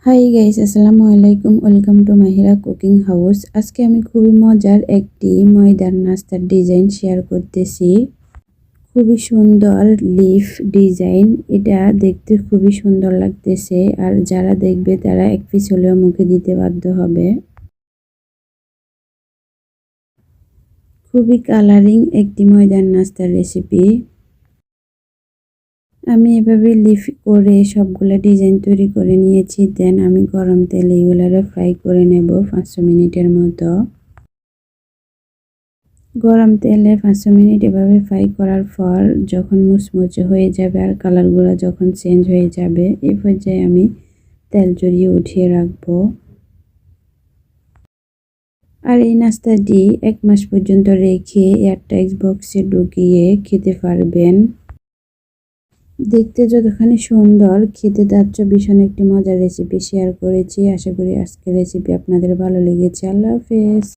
Hi guys, আসসালামু আলাইকুম। Welcome to Mahira cooking house. আজকে আমি খুবই মজার একটি ময়দার নাস্তার ডিজাইন শেয়ার করতেছি। খুবই সুন্দর লিফ ডিজাইন, এটা দেখতে খুবই সুন্দর লাগতেছে। আর যারা দেখবে তারা এক পিস হলেও মুখে দিতে বাধ্য হবে। খুবই কালারিং একটি ময়দার নাস্তার রেসিপি। আমি এভাবে লিফ করে সবগুলো ডিজাইন তৈরি করে নিয়েছি। দেন আমি গরম তেলে এগুলারে ফ্রাই করে নেব 500 মিনিটের মতো। গরম তেলে 500 মিনিট এভাবে ফ্রাই করার পর যখন মুচমুচে হয়ে যাবে আর কালারগুলো যখন চেঞ্জ হয়ে যাবে, এই পর্যায়ে আমি তেল ঝরিয়ে উঠিয়ে রাখবো। আর এই নাস্তাটি 1 মাস পর্যন্ত রেখে এয়ারটাইট বক্সে ঢুকিয়ে খেতে পারবেন। দেখতে যতখানি সুন্দর, খেতে তার চেয়ে ভীষণ একটি মজার রেসিপি শেয়ার করেছি। আশা করি আজকের রেসিপি আপনাদের ভালো লেগেছে। আল্লাহ হাফেজ।